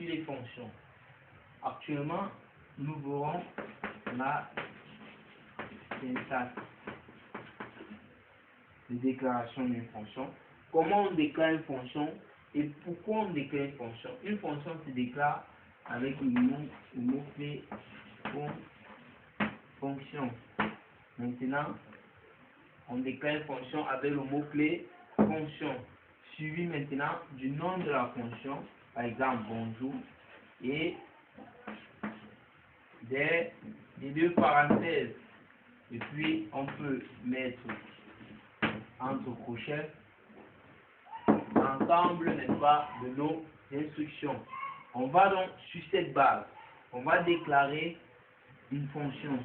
sur les fonctions. Actuellement, nous verrons la syntaxe de déclaration d'une fonction. Comment on déclare une fonction et pourquoi on déclare une fonction. Une fonction se déclare avec le mot-clé fonction. Maintenant, on déclare une fonction avec le mot-clé fonction, suivi maintenant du nom de la fonction, par exemple bonjour, et des deux parenthèses. Et puis on peut mettre entre crochets l'ensemble, n'est-ce pas, de nos instructions. On va donc sur cette base, on va déclarer une fonction.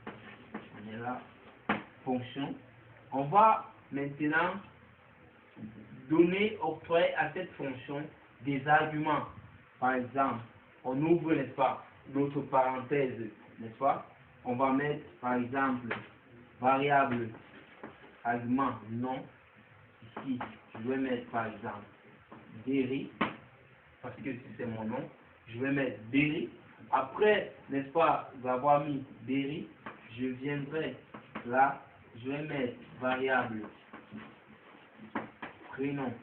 On est là, fonction. On va maintenant donner, octroyer à cette fonction des arguments. Par exemple, on ouvre, n'est-ce pas, notre parenthèse, n'est-ce pas? On va mettre, par exemple, variable argument nom. Ici, je vais mettre, par exemple, Berry, parce que c'est mon nom. Je vais mettre Berry. Après, n'est-ce pas, avoir mis Berry, je viendrai là, je vais mettre variable prénom.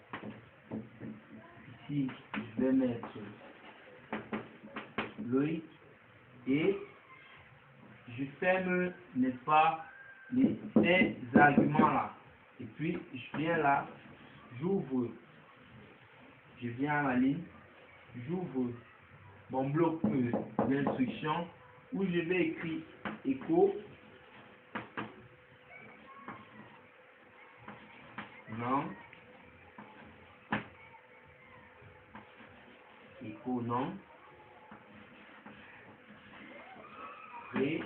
Ici, je vais mettre Loïc et je ferme, n'est-ce pas, ces arguments-là. Et puis, je viens là, j'ouvre, je viens à la ligne, j'ouvre mon bloc d'instruction où je vais écrire écho non, écho non, et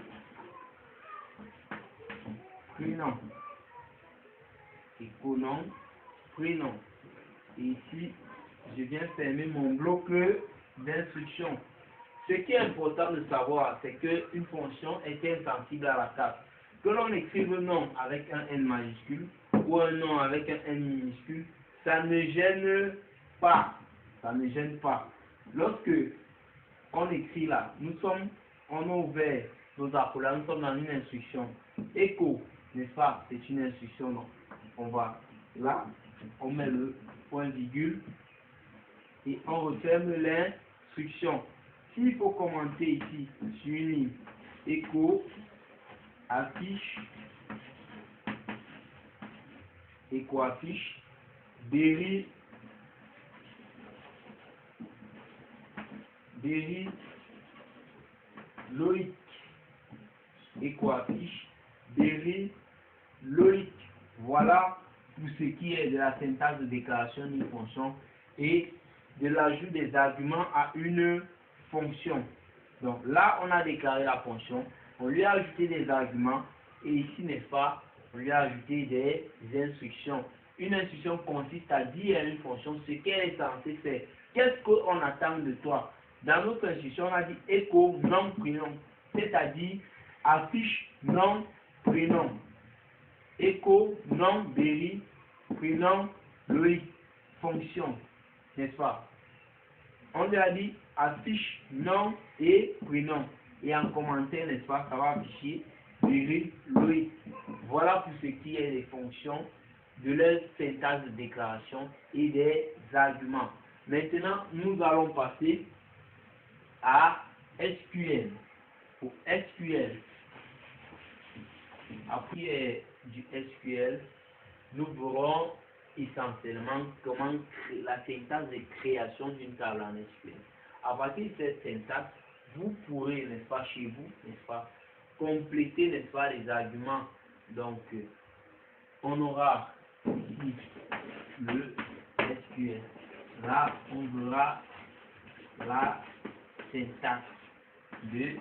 prénom, écho non, prénom. Et ici, je viens fermer mon bloc d'instruction. Ce qui est important de savoir, c'est qu'une fonction est insensible à la table. Que l'on écrive nom avec un N majuscule ou un nom avec un N minuscule, ça ne gêne pas. Ça ne gêne pas. Lorsque on écrit là, on a ouvert nos appelants, nous sommes dans une instruction. Écho, n'est-ce pas? C'est une instruction. Donc, on va là, on met le point virgule et on referme l'instruction. S'il faut commenter ici sur une ligne, écho, affiche, écho affiche, Berry, Loïc, écho affiche, Berry, Loïc. Voilà pour ce qui est de la syntaxe de déclaration d'une fonction et de l'ajout des arguments à une fonction. Donc là, on a déclaré la fonction, on lui a ajouté des arguments et ici, n'est-ce pas, on lui a ajouté des instructions. Une instruction consiste à dire à une fonction ce qu'elle est censée faire. Qu'est-ce qu'on attend de toi? Dans notre instruction, on a dit écho nom prénom, c'est-à-dire affiche nom prénom. Écho nom Berry, prénom Loïc, fonction, n'est-ce pas? On lui a dit affiche nom et prénom. Et en commentaire, n'est-ce pas, ça va afficher Berry, Loïc. Voilà pour ce qui est des fonctions, de leur syntaxe de déclaration et des arguments. Maintenant, nous allons passer à SQL. Pour SQL, après du SQL, nous verrons essentiellement comment la syntaxe de création d'une table en SQL. À partir de cette syntaxe, vous pourrez, n'est-ce pas, chez vous, n'est-ce pas, compléter, n'est-ce pas, les arguments. Donc, on aura ici le SQL. Là, on verra la syntaxe de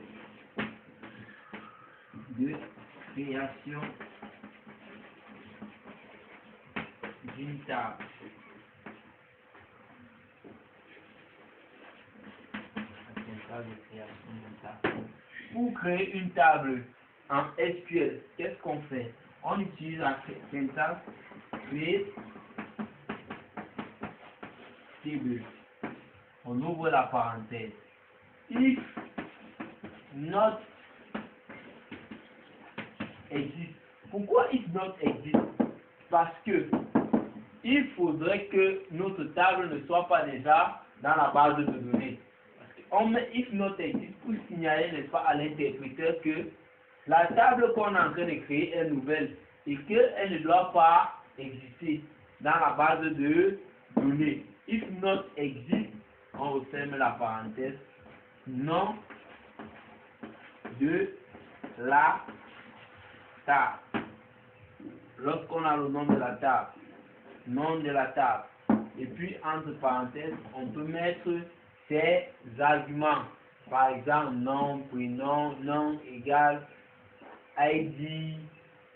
création d'une table. Pour créer une table en SQL, qu'est-ce qu'on fait? On utilise la syntaxe create table. on ouvre la parenthèse. If not exist. Pourquoi if not exist? Parce que il faudrait que notre table ne soit pas déjà dans la base de données. On met if not exist pour signaler, n'est-ce pas, à l'interpréteur que la table qu'on est en train de créer est nouvelle et qu'elle ne doit pas exister dans la base de données. If not exist, on referme la parenthèse, nom de la table. Lorsqu'on a le nom de la table, nom de la table, et puis entre parenthèses, on peut mettre ses arguments. Par exemple, nom, prénom, nom égale ID,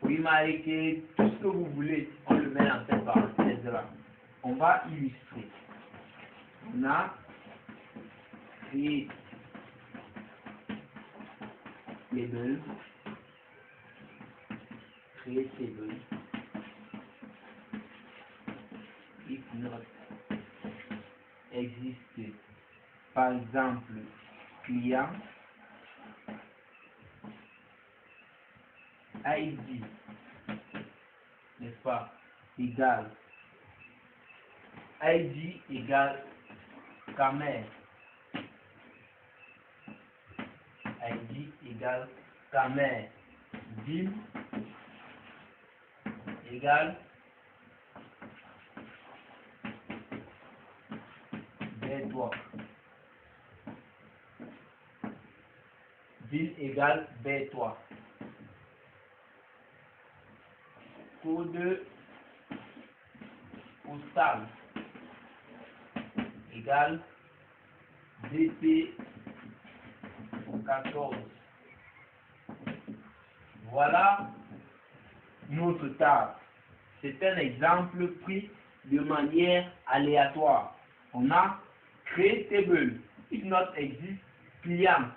primarité, tout ce que vous voulez, on le met dans cette parenthèse-là. On va illustrer. On a créé table, créer table, if not existe, par exemple, client, ID, n'est-ce pas, égale, ID égale camère, ID égale camère, ville égale B3. Ville égale B3. Code postal égale BP 14. Voilà notre table. C'est un exemple pris de manière aléatoire. On a créé table, if not exist, client,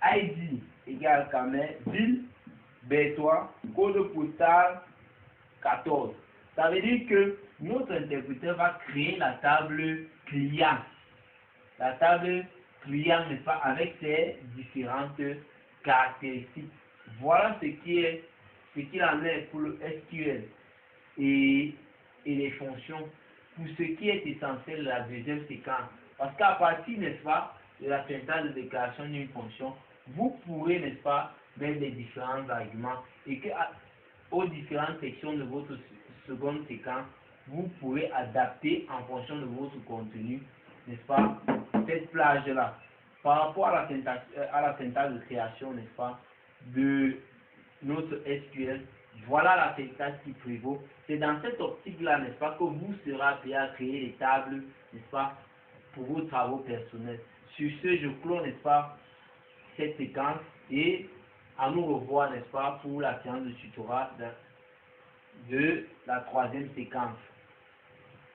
ID égale camère, ville, B3, code postal 14. Ça veut dire que notre interpréteur va créer la table client. La table client, n'est-ce pas, avec ses différentes caractéristiques. Voilà ce qu'il en est pour le SQL et les fonctions. Pour ce qui est essentiel de la deuxième séquence. Parce qu'à partir, n'est-ce pas, de la syntaxe de déclaration d'une fonction, vous pourrez, n'est-ce pas, mettre les différents arguments et que aux différentes sections de votre seconde séquence, vous pourrez adapter en fonction de votre contenu, n'est-ce pas, cette plage-là. Par rapport à la syntaxe de création, n'est-ce pas, de notre SQL, voilà la syntaxe qui prévaut. C'est dans cette optique-là, n'est-ce pas, que vous serez appelé à créer des tables, n'est-ce pas, pour vos travaux personnels. Sur ce, je clôt, n'est-ce pas, cette séquence et à nous revoir, n'est-ce pas, pour la séance de tutorat de la troisième séquence.